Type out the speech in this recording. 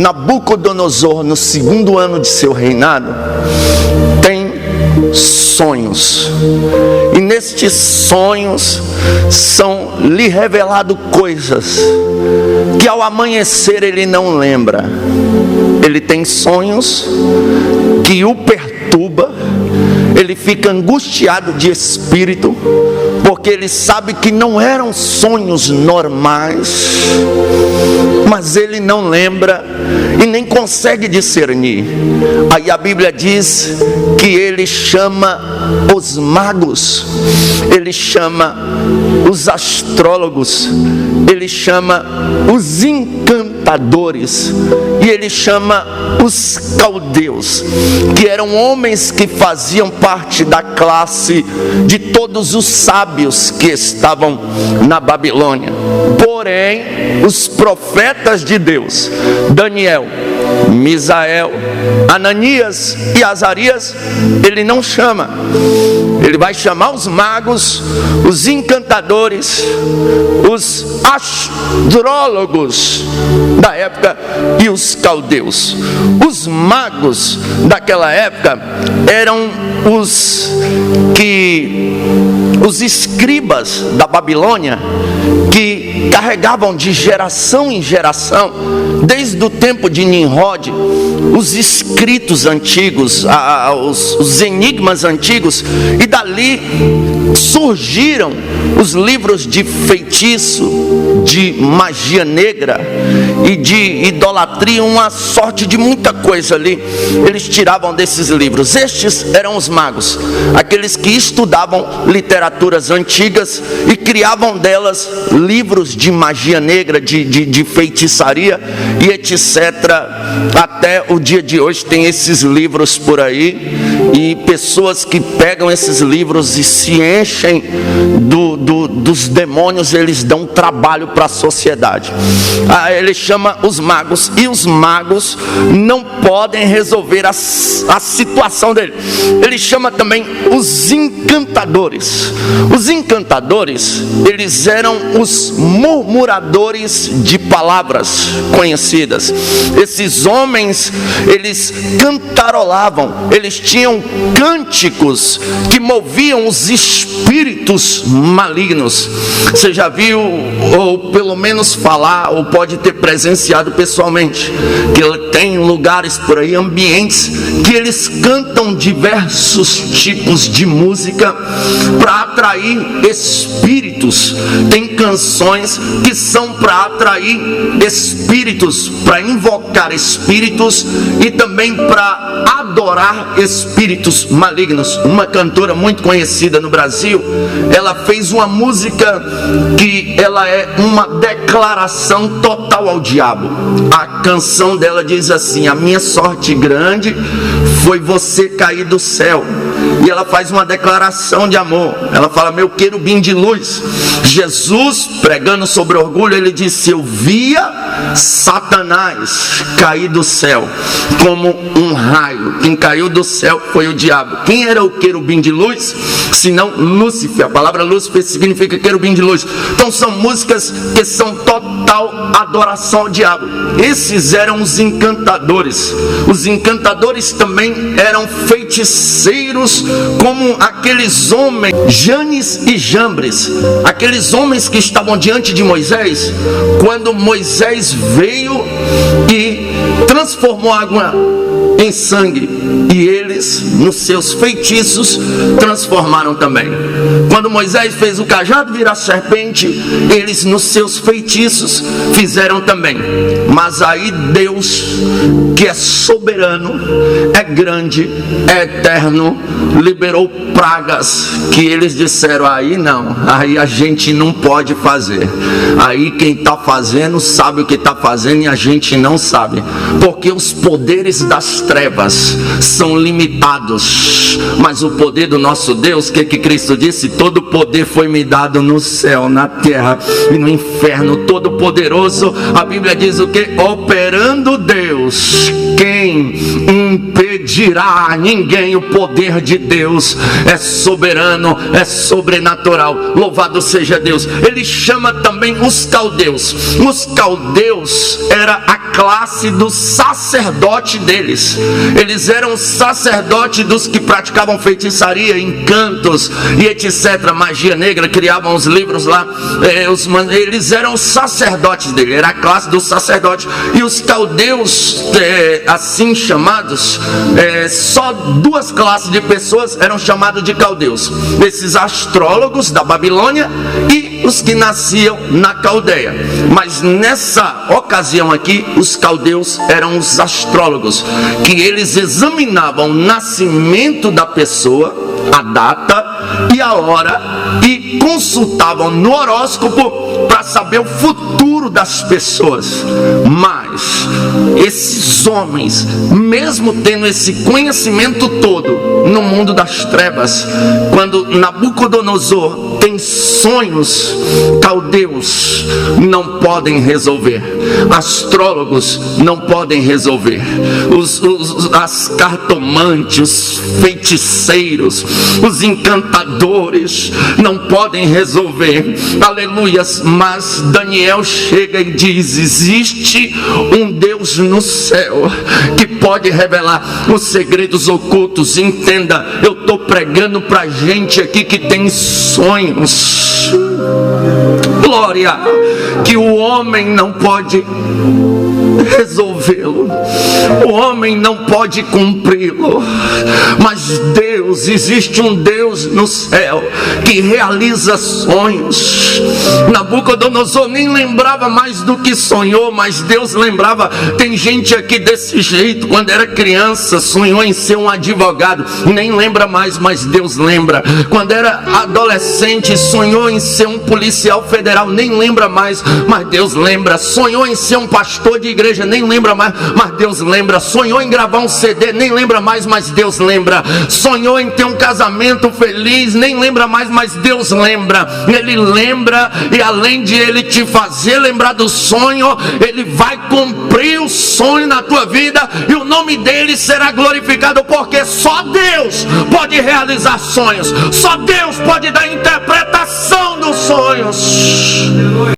Nabucodonosor, no 2º ano de seu reinado, tem sonhos, e nestes sonhos lhe revelado coisas que ao amanhecer ele não lembra. Ele tem sonhos que o perturba, ele fica angustiado de espírito, porque ele sabe que não eram sonhos normais, mas ele não lembra e nem consegue discernir. Aí a Bíblia diz que ele chama os magos, ele chama os astrólogos, ele chama os encantadores, e ele chama os caldeus, que eram homens que faziam parte da classe de todos os sábios que estavam na Babilônia. Porém, os profetas de Deus, Daniel, Misael, Ananias e Azarias, ele não chama. Ele vai chamar os magos, os encantadores, os astrólogos da época e os caldeus. Os magos daquela época eram os escribas da Babilônia, que carregavam de geração em geração, desde o tempo de Nimrod, os escritos antigos, os enigmas antigos, e dali surgiram os livros de feitiço, de magia negra e de idolatria, uma sorte de muita coisa ali. Eles tiravam desses livros. Estes eram os magos, aqueles que estudavam literaturas antigas e criavam delas livros de magia negra, de feitiçaria e etc. Até o dia de hoje tem esses livros por aí, e pessoas que pegam esses livros e se enchem dos demônios, eles dão trabalho para a sociedade. Ele chama os magos, e os magos não podem resolver a situação dele. Ele chama também os encantadores. Os encantadores, eles eram os murmuradores de palavras conhecidas. Esses homens, eles cantarolavam, eles tinham cânticos que moviam os espíritos malignos. Você já viu, ou pelo menos falar, ou pode ter presenciado pessoalmente, que tem lugares por aí, ambientes, que eles cantam diversos tipos de música para atrair espíritos. Tem canções que são para atrair espíritos, para invocar espíritos e também para adorar espíritos malignos. Uma cantora muito conhecida no Brasil, ela fez uma música que ela é uma declaração total ao diabo. A canção dela diz assim: a minha sorte grande foi você cair do céu. E ela faz uma declaração de amor. Ela fala: meu querubim de luz. Jesus, pregando sobre orgulho, ele disse: eu via Satanás cair do céu como um raio. Quem caiu do céu foi o diabo. Quem era o querubim de luz? Senão Lúcifer. A palavra Lúcifer significa querubim de luz. Então são músicas que são total adoração ao diabo. Esses eram os encantadores. Os encantadores também eram feiticeiros, como aqueles homens, Janes e Jambres, aqueles homens que estavam diante de Moisés, quando Moisés veio e transformou água em sangue, e eles, nos seus feitiços, transformaram também. Quando Moisés fez o cajado virar serpente, eles, nos seus feitiços, fizeram também. Mas aí Deus, que é soberano, é grande, é eterno, liberou pragas que eles disseram: aí não, aí a gente não pode fazer. Aí quem está fazendo sabe o que está fazendo e a gente não sabe, porque os poderes das trevas são limitados, mas o poder do nosso Deus, que Cristo disse: todo poder foi me dado no céu, na terra e no inferno. Todo poderoso, a Bíblia diz o que? Operando Deus, quem impedirá? Ninguém. O poder de Deus é soberano, é sobrenatural. Louvado seja Deus. Ele chama também os caldeus. Os caldeus era classe do sacerdote deles. Eles eram sacerdotes dos que praticavam feitiçaria, encantos e etc, magia negra, criavam os livros lá. Eles eram os sacerdotes dele, era a classe do sacerdote. E os caldeus, assim chamados, só duas classes de pessoas eram chamados de caldeus: esses astrólogos da Babilônia e os que nasciam na Caldeia. Mas nessa ocasião aqui, os caldeus eram os astrólogos, que eles examinavam o nascimento da pessoa, a data e a hora, e consultavam no horóscopo para saber o futuro das pessoas. Mas esses homens, mesmo tendo esse conhecimento todo no mundo das trevas, quando Nabucodonosor tem sonhos, caldeus não podem resolver, astrólogos não podem resolver, as cartomantes, os feiticeiros, os encantadores não podem resolver, aleluias. Mas Daniel chega e diz: existe um Deus no céu que pode revelar os segredos ocultos. Entenda, eu estou pregando para gente aqui que tem sonhos, glória, que o homem não pode resolvê-lo, o homem não pode cumpri-lo, mas Deus, existe um Deus no céu que realiza sonhos. Nabucodonosor nem lembrava mais do que sonhou, mas Deus lembrava. Tem gente aqui desse jeito, quando era criança sonhou em ser um advogado, nem lembra mais, mas Deus lembra. Quando era adolescente sonhou em ser um policial federal, nem lembra mais, mas Deus lembra. Sonhou em ser um pastor de igreja, nem lembra mais, mas Deus lembra. Sonhou em gravar um CD, nem lembra mais, mas Deus lembra. Sonhou em ter um casamento feliz, nem lembra mais, mas Deus lembra. Ele lembra, e além de Ele te fazer lembrar do sonho, Ele vai cumprir o sonho na tua vida, e o nome dEle será glorificado, porque só Deus pode realizar sonhos, só Deus pode dar interpretação dos sonhos.